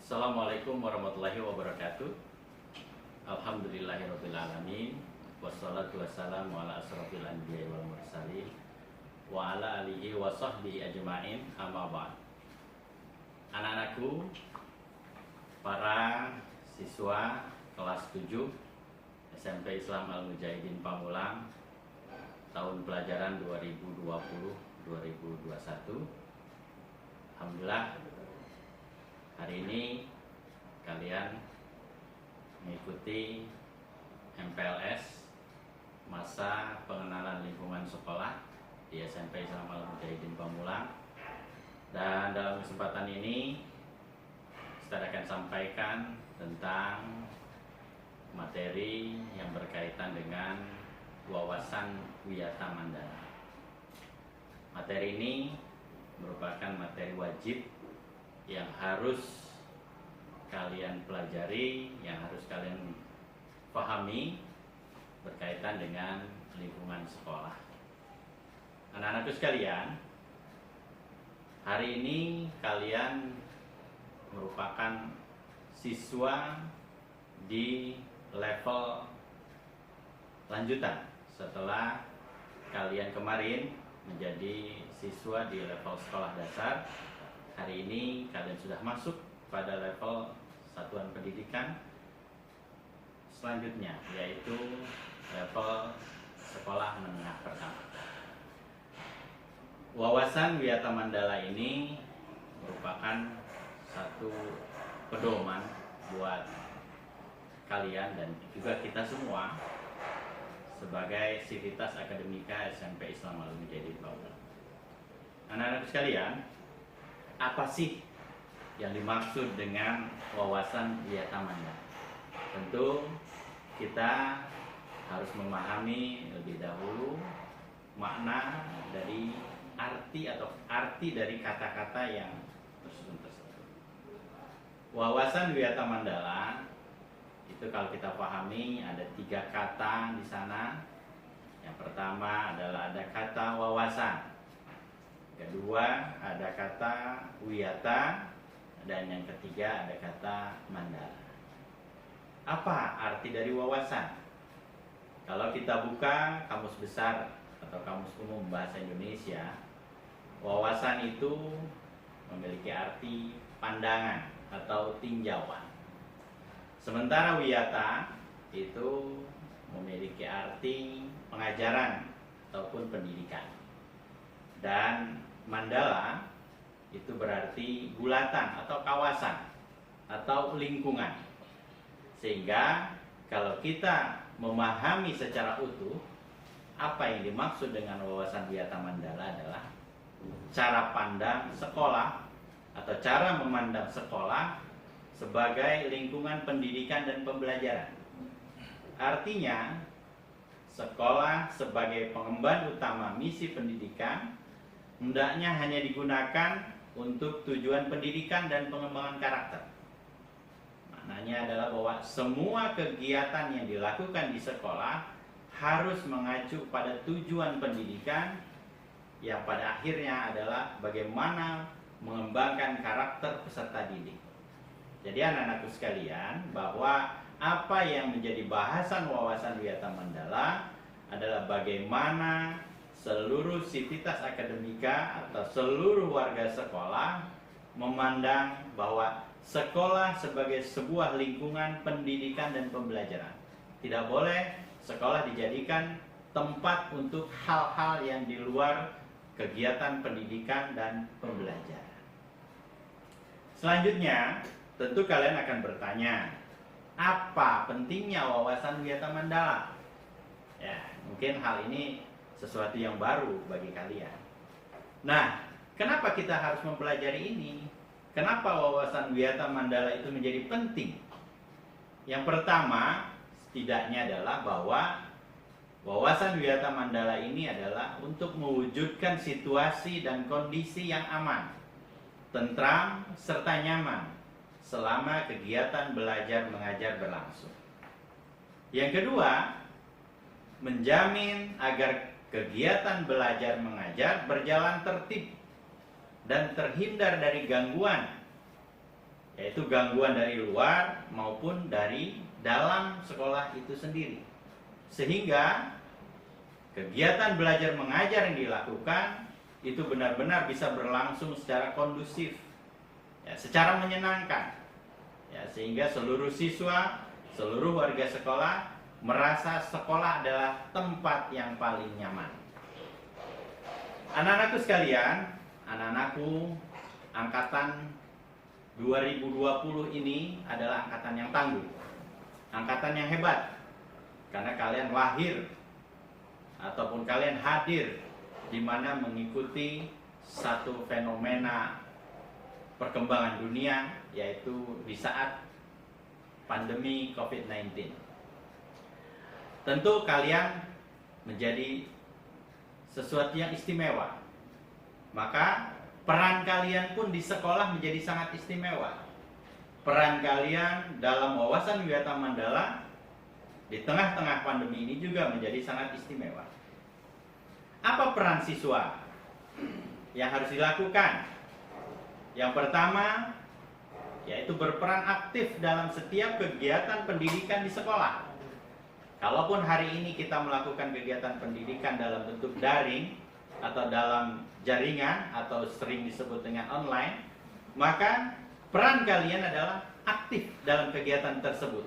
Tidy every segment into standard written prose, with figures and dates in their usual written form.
Assalamualaikum warahmatullahi wabarakatuh. Alhamdulillahirrabbilalamin. Wassalatu wassalamu ala asrafil anbiya'i wal mursalin wa ala alihi wa sahbihi ajma'in, amma ba'd. Anak-anakku, para siswa kelas 7 SMP Islam Al-Mujahidin Pamulang, tahun pelajaran 2020-2021. Alhamdulillah, hari ini kalian mengikuti MPLS, masa pengenalan lingkungan sekolah di SMP Islam Al-Mujahidin Pamulang. Dan dalam kesempatan ini saya akan sampaikan tentang materi yang berkaitan dengan wawasan Wiyata Mandala. Materi ini merupakan materi wajib yang harus kalian pelajari, yang harus kalian pahami berkaitan dengan lingkungan sekolah. Anak-anakku sekalian, hari ini kalian merupakan siswa di level lanjutan setelah kalian kemarin menjadi siswa di level sekolah dasar. Hari ini kalian sudah masuk pada level satuan pendidikan selanjutnya, yaitu level sekolah menengah pertama. Wawasan Wiyata Mandala ini merupakan satu pedoman buat kalian dan juga kita semua sebagai sivitas akademika SMP Islam Al-Mujahidin Pamulang. Anak-anak sekalian, apa sih yang dimaksud dengan wawasan Wiyata Mandala? Tentu kita harus memahami lebih dahulu makna dari arti dari kata-kata yang tersusun tersebut. Wawasan Wiyata Mandala itu kalau kita pahami ada 3 kata di sana. Yang pertama adalah ada kata wawasan, kedua ada kata wiyata, dan yang ketiga ada kata mandala. Apa arti dari wawasan? Kalau kita buka kamus besar atau kamus umum bahasa Indonesia, wawasan itu memiliki arti pandangan atau tinjauan. Sementara wiyata itu memiliki arti pengajaran ataupun pendidikan. Dan mandala itu berarti bulatan atau kawasan atau lingkungan. Sehingga kalau kita memahami secara utuh apa yang dimaksud dengan wawasan Wiyata Mandala adalah cara pandang sekolah atau cara memandang sekolah sebagai lingkungan pendidikan dan pembelajaran. Artinya, sekolah sebagai pengemban utama misi pendidikan hendaknya hanya digunakan untuk tujuan pendidikan dan pengembangan karakter. Maknanya adalah bahwa semua kegiatan yang dilakukan di sekolah harus mengacu pada tujuan pendidikan yang pada akhirnya adalah bagaimana mengembangkan karakter peserta didik. Jadi anak-anakku sekalian, bahwa apa yang menjadi bahasan wawasan Wiyata Mandala adalah bagaimana seluruh sivitas akademika atau seluruh warga sekolah memandang bahwa sekolah sebagai sebuah lingkungan pendidikan dan pembelajaran. Tidak boleh sekolah dijadikan tempat untuk hal-hal yang di luar kegiatan pendidikan dan pembelajaran. Selanjutnya, tentu kalian akan bertanya, apa pentingnya wawasan Wiyata Mandala? Ya, mungkin hal ini sesuatu yang baru bagi kalian. Nah, kenapa kita harus mempelajari ini? Kenapa wawasan Wiyata Mandala itu menjadi penting? Yang pertama, setidaknya adalah bahwa wawasan Wiyata Mandala ini adalah untuk mewujudkan situasi dan kondisi yang aman, tentram, serta nyaman selama kegiatan belajar mengajar berlangsung. Yang kedua, menjamin agar kegiatan belajar mengajar berjalan tertib dan terhindar dari gangguan yaitu gangguan dari luar maupun dari dalam sekolah itu sendiri. Sehingga kegiatan belajar mengajar yang dilakukan itu benar-benar bisa berlangsung secara kondusif, ya, secara menyenangkan, ya, sehingga seluruh siswa, seluruh warga sekolah merasa sekolah adalah tempat yang paling nyaman. Anak-anakku sekalian, anak-anakku angkatan 2020 ini adalah angkatan yang tangguh, angkatan yang hebat, karena kalian lahir ataupun kalian hadir di mana mengikuti satu fenomena perkembangan dunia, yaitu di saat pandemi COVID-19. Tentu kalian menjadi sesuatu yang istimewa, maka peran kalian pun di sekolah menjadi sangat istimewa. Peran kalian dalam wawasan Wiyata Mandala di tengah-tengah pandemi ini juga menjadi sangat istimewa. Apa peran siswa yang harus dilakukan? Yang pertama, yaitu berperan aktif dalam setiap kegiatan pendidikan di sekolah. Kalaupun hari ini kita melakukan kegiatan pendidikan dalam bentuk daring atau dalam jaringan atau sering disebut dengan online, maka peran kalian adalah aktif dalam kegiatan tersebut.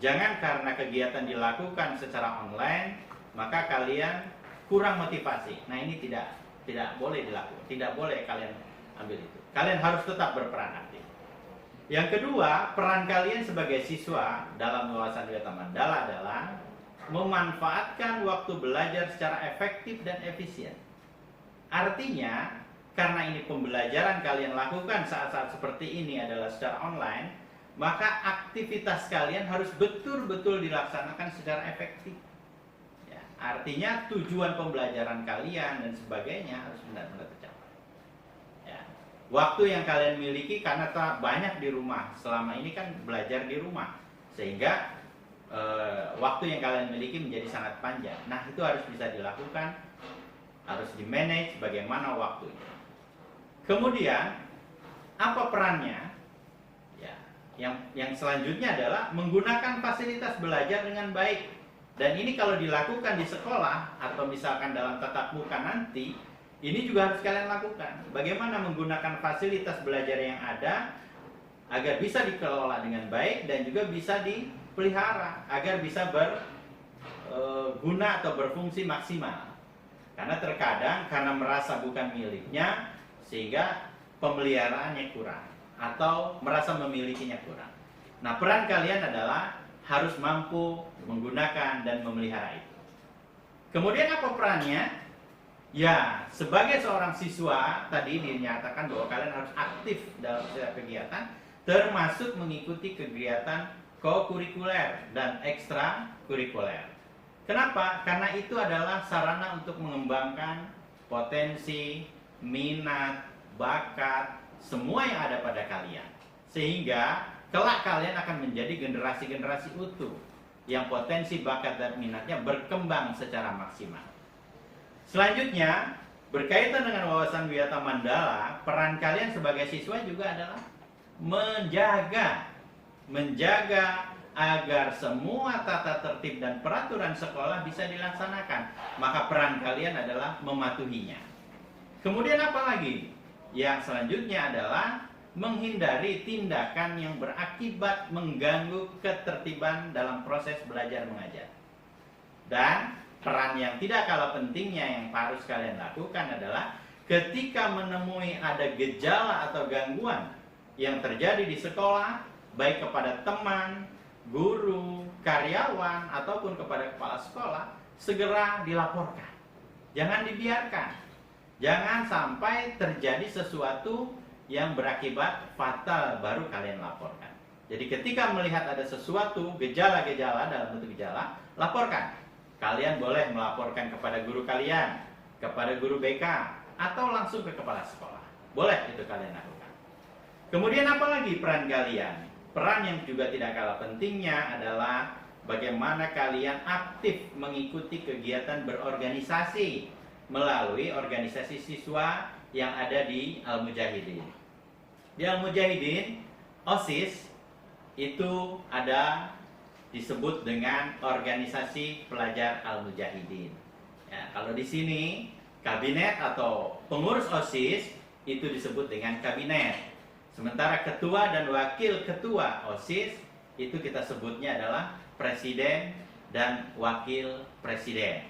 Jangan karena kegiatan dilakukan secara online maka kalian kurang motivasi. Nah, ini tidak boleh dilakukan. Tidak boleh kalian ambil itu. Kalian harus tetap berperan aktif. Yang kedua, peran kalian sebagai siswa dalam wawasan Wiyata Mandala adalah memanfaatkan waktu belajar secara efektif dan efisien. Artinya, karena ini pembelajaran kalian lakukan saat-saat seperti ini adalah secara online, maka aktivitas kalian harus betul-betul dilaksanakan secara efektif. Ya, artinya tujuan pembelajaran kalian dan sebagainya harus benar-benar tercapai. Ya, waktu yang kalian miliki karena banyak di rumah, selama ini kan belajar di rumah, sehingga waktu yang kalian miliki menjadi sangat panjang. Nah, itu harus bisa dilakukan, harus di-manage bagaimana waktunya. Kemudian, apa perannya? Ya, yang selanjutnya adalah menggunakan fasilitas belajar dengan baik. Dan ini kalau dilakukan di sekolah atau misalkan dalam tatap muka nanti, ini juga harus kalian lakukan. Bagaimana menggunakan fasilitas belajar yang ada agar bisa dikelola dengan baik dan juga bisa dipelihara agar bisa berguna atau berfungsi maksimal. Karena terkadang karena merasa bukan miliknya sehingga pemeliharaannya kurang atau merasa memilikinya kurang. Nah, peran kalian adalah harus mampu menggunakan dan memelihara itu. Kemudian apa perannya? Ya, sebagai seorang siswa tadi dinyatakan bahwa kalian harus aktif dalam setiap kegiatan, termasuk mengikuti kegiatan kokurikuler dan ekstrakurikuler. Kenapa? Karena itu adalah sarana untuk mengembangkan potensi, minat, bakat, semua yang ada pada kalian. Sehingga kelak kalian akan menjadi generasi-generasi utuh yang potensi, bakat, dan minatnya berkembang secara maksimal. Selanjutnya, berkaitan dengan wawasan Wiyata Mandala, peran kalian sebagai siswa juga adalah menjaga agar semua tata tertib dan peraturan sekolah bisa dilaksanakan. Maka peran kalian adalah mematuhinya. Kemudian apa lagi? Yang selanjutnya adalah menghindari tindakan yang berakibat mengganggu ketertiban dalam proses belajar mengajar. Dan peran yang tidak kalah pentingnya yang harus kalian lakukan adalah ketika menemui ada gejala atau gangguan yang terjadi di sekolah, baik kepada teman, guru, karyawan, ataupun kepada kepala sekolah, segera dilaporkan. Jangan dibiarkan. Jangan sampai terjadi sesuatu yang berakibat fatal baru kalian laporkan. Jadi ketika melihat ada sesuatu, gejala-gejala dalam bentuk gejala, laporkan. Kalian boleh melaporkan kepada guru kalian, kepada guru BK, atau langsung ke kepala sekolah. Boleh itu kalian lakukan. Kemudian apa lagi peran kalian? Peran yang juga tidak kalah pentingnya adalah bagaimana kalian aktif mengikuti kegiatan berorganisasi melalui organisasi siswa yang ada di Al-Mujahidin. Di Al-Mujahidin OSIS itu ada disebut dengan Organisasi Pelajar Al-Mujahidin. Ya, kalau di sini kabinet atau pengurus OSIS itu disebut dengan kabinet. Sementara ketua dan wakil ketua OSIS itu kita sebutnya adalah presiden dan wakil presiden.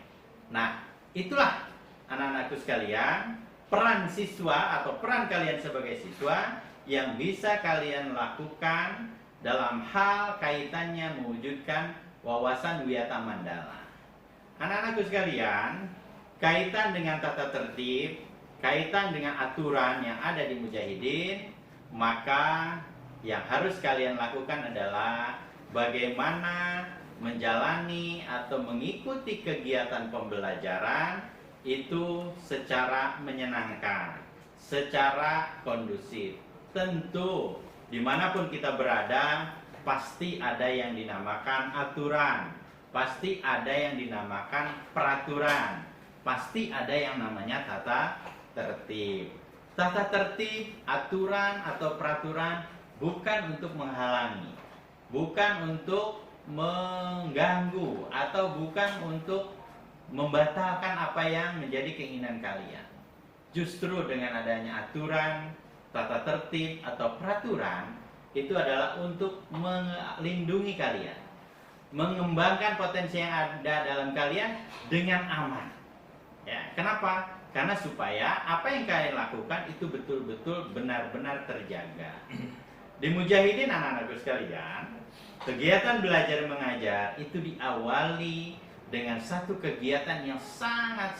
Nah, itulah anak-anakku sekalian, peran siswa atau peran kalian sebagai siswa yang bisa kalian lakukan dalam hal kaitannya mewujudkan wawasan wiyata mandala. Anak-anakku sekalian, kaitan dengan tata tertib, kaitan dengan aturan yang ada di Mujahidin, maka yang harus kalian lakukan adalah bagaimana menjalani atau mengikuti kegiatan pembelajaran itu secara menyenangkan, secara kondusif. Tentu dimanapun kita berada, pasti ada yang dinamakan aturan, pasti ada yang dinamakan peraturan, pasti ada yang namanya tata tertib. Tata tertib, aturan atau peraturan bukan untuk menghalangi, bukan untuk mengganggu, atau bukan untuk membatalkan apa yang menjadi keinginan kalian. Justru dengan adanya aturan, tata tertib atau peraturan itu adalah untuk melindungi kalian, mengembangkan potensi yang ada dalam kalian dengan aman. Ya, kenapa? Karena supaya apa yang kalian lakukan itu betul-betul benar-benar terjaga. Di Mujahidin anak-anakku sekalian, kegiatan belajar mengajar itu diawali dengan satu kegiatan yang sangat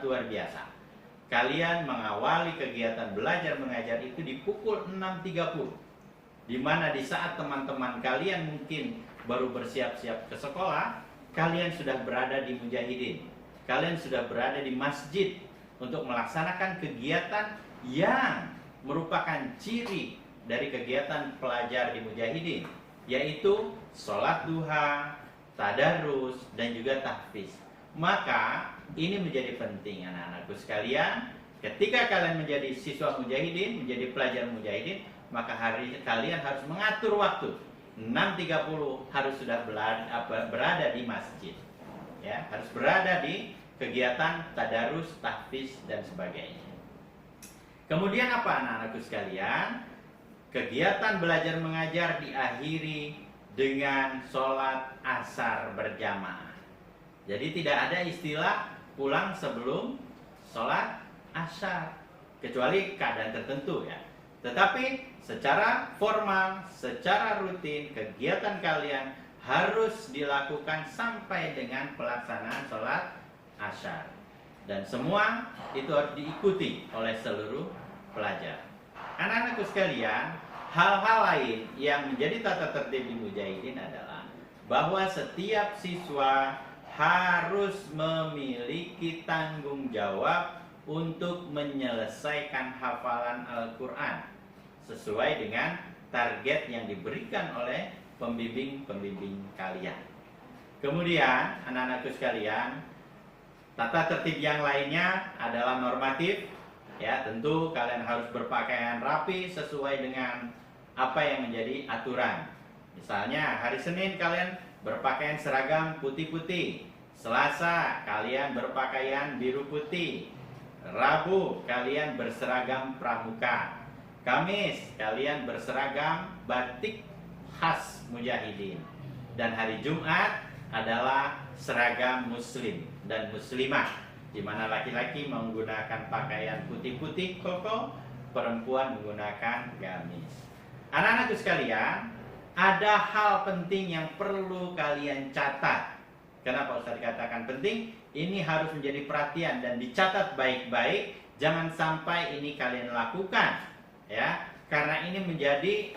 luar biasa. Kalian mengawali kegiatan belajar mengajar itu di pukul 6.30, di mana di saat teman-teman kalian mungkin baru bersiap-siap ke sekolah, kalian sudah berada di Mujahidin, kalian sudah berada di masjid untuk melaksanakan kegiatan yang merupakan ciri dari kegiatan pelajar di Mujahidin, yaitu sholat duha, tadarus, dan juga tahfiz. Maka ini menjadi penting anak-anakku sekalian. Ketika kalian menjadi siswa Mujahidin, menjadi pelajar Mujahidin, maka kalian harus mengatur waktu. 6.30 harus sudah berada di masjid, ya, harus berada di kegiatan tadarus, tahfiz, dan sebagainya. Kemudian apa anak-anakku sekalian? Kegiatan belajar mengajar diakhiri dengan sholat asar berjamaah. Jadi tidak ada istilah pulang sebelum sholat asar, kecuali keadaan tertentu ya. Tetapi secara formal, secara rutin, kegiatan kalian harus dilakukan sampai dengan pelaksanaan sholat asar. Dan semua itu harus diikuti oleh seluruh pelajar. Anak-anakku sekalian, hal-hal lain yang menjadi tata tertib di Mujahidin adalah bahwa setiap siswa harus memiliki tanggung jawab untuk menyelesaikan hafalan Al-Quran sesuai dengan target yang diberikan oleh pembimbing-pembimbing kalian. Kemudian anak-anakku sekalian, tata tertib yang lainnya adalah normatif. Ya, tentu kalian harus berpakaian rapi sesuai dengan apa yang menjadi aturan. Misalnya hari Senin kalian berpakaian seragam putih-putih, Selasa kalian berpakaian biru putih, Rabu kalian berseragam pramuka, Kamis kalian berseragam batik khas Mujahidin, dan hari Jumat adalah seragam muslim dan muslimah, di mana laki-laki menggunakan pakaian putih-putih koko, perempuan menggunakan gamis. Anak-anakku sekalian, ada hal penting yang perlu kalian catat. Kenapa Ustaz dikatakan penting? Ini harus menjadi perhatian dan dicatat baik-baik. Jangan sampai ini kalian lakukan, ya, karena ini menjadi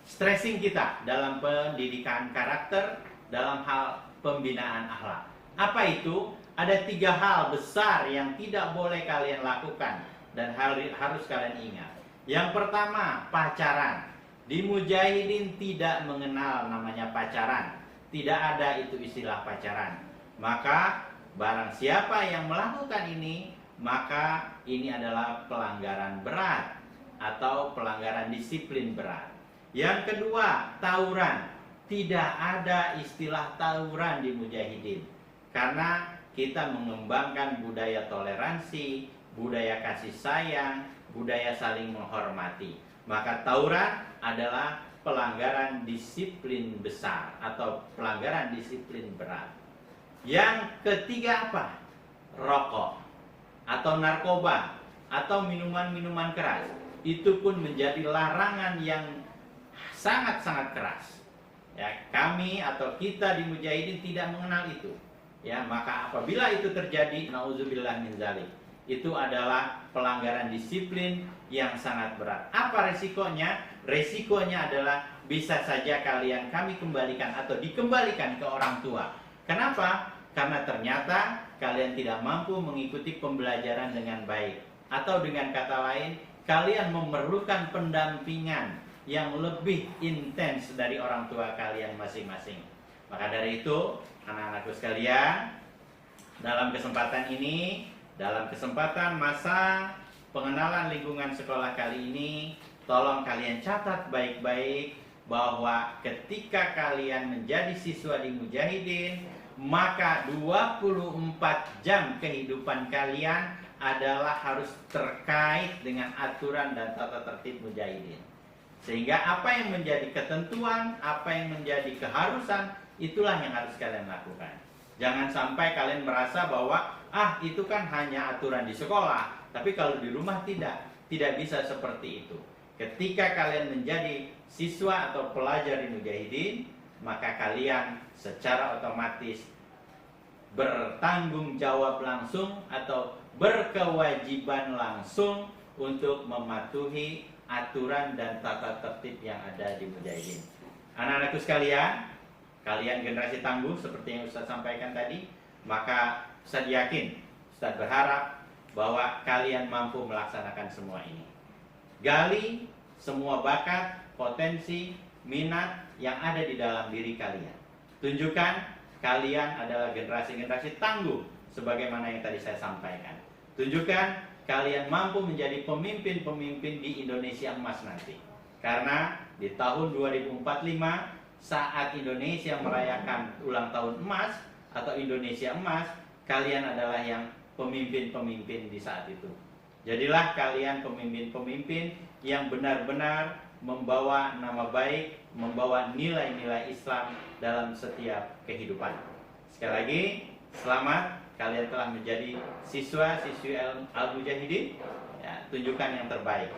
stressing kita dalam pendidikan karakter, dalam hal pembinaan akhlak. Apa itu? Ada 3 hal besar yang tidak boleh kalian lakukan dan harus kalian ingat. Yang pertama, pacaran. Di Mujahidin tidak mengenal namanya pacaran. Tidak ada itu istilah pacaran. Maka barang siapa yang melakukan ini, maka ini adalah pelanggaran berat atau pelanggaran disiplin berat. Yang kedua, tawuran. Tidak ada istilah tawuran di Mujahidin. Karena kita mengembangkan budaya toleransi, budaya kasih sayang, budaya saling menghormati. Maka tawuran adalah pelanggaran disiplin besar atau pelanggaran disiplin berat. Yang ketiga apa? Rokok atau narkoba atau minuman-minuman keras. Itu pun menjadi larangan yang sangat-sangat keras. Ya, kami atau kita di Mujahidin tidak mengenal itu. Ya, maka apabila itu terjadi, nauzubillah min dzalik, itu adalah pelanggaran disiplin yang sangat berat. Apa resikonya? Resikonya adalah bisa saja kami kembalikan atau dikembalikan ke orang tua. Kenapa? Karena ternyata kalian tidak mampu mengikuti pembelajaran dengan baik. Atau dengan kata lain, kalian memerlukan pendampingan yang lebih intens dari orang tua kalian masing-masing. Maka dari itu, anak-anakku sekalian, dalam kesempatan ini, dalam kesempatan masa pengenalan lingkungan sekolah kali ini, tolong kalian catat baik-baik bahwa ketika kalian menjadi siswa di Mujahidin, maka 24 jam kehidupan kalian adalah harus terkait dengan aturan dan tata tertib Mujahidin. Sehingga apa yang menjadi ketentuan, apa yang menjadi keharusan, itulah yang harus kalian lakukan. Jangan sampai kalian merasa bahwa itu kan hanya aturan di sekolah, tapi kalau di rumah tidak bisa seperti itu. Ketika kalian menjadi siswa atau pelajar di Mujahidin, maka kalian secara otomatis bertanggung jawab langsung atau berkewajiban langsung untuk mematuhi aturan dan tata tertib yang ada di Mujahidin. Anak-anakku sekalian, kalian generasi tangguh seperti yang Ustaz sampaikan tadi, maka Ustaz yakin, Ustaz berharap bahwa kalian mampu melaksanakan semua ini. Gali semua bakat, potensi, minat yang ada di dalam diri kalian. Tunjukkan kalian adalah generasi-generasi tangguh sebagaimana yang tadi saya sampaikan. Tunjukkan kalian mampu menjadi pemimpin-pemimpin di Indonesia emas nanti. Karena di tahun 2045 saat Indonesia merayakan ulang tahun emas atau Indonesia emas, kalian adalah yang pemimpin-pemimpin di saat itu. Jadilah kalian pemimpin-pemimpin yang benar-benar membawa nama baik, membawa nilai-nilai Islam dalam setiap kehidupan. Sekali lagi, selamat. Kalian telah menjadi siswa-siswi Al-Mujahidin. Ya, tunjukkan yang terbaik.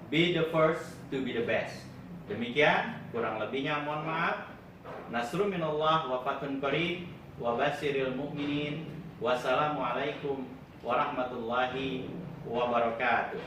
Be the first to be the best. Demikian, kurang lebihnya mohon maaf. Nasrun minallah wa fathun qarib wa basyiril mu'minin. Wassalamualaikum warahmatullahi wabarakatuh.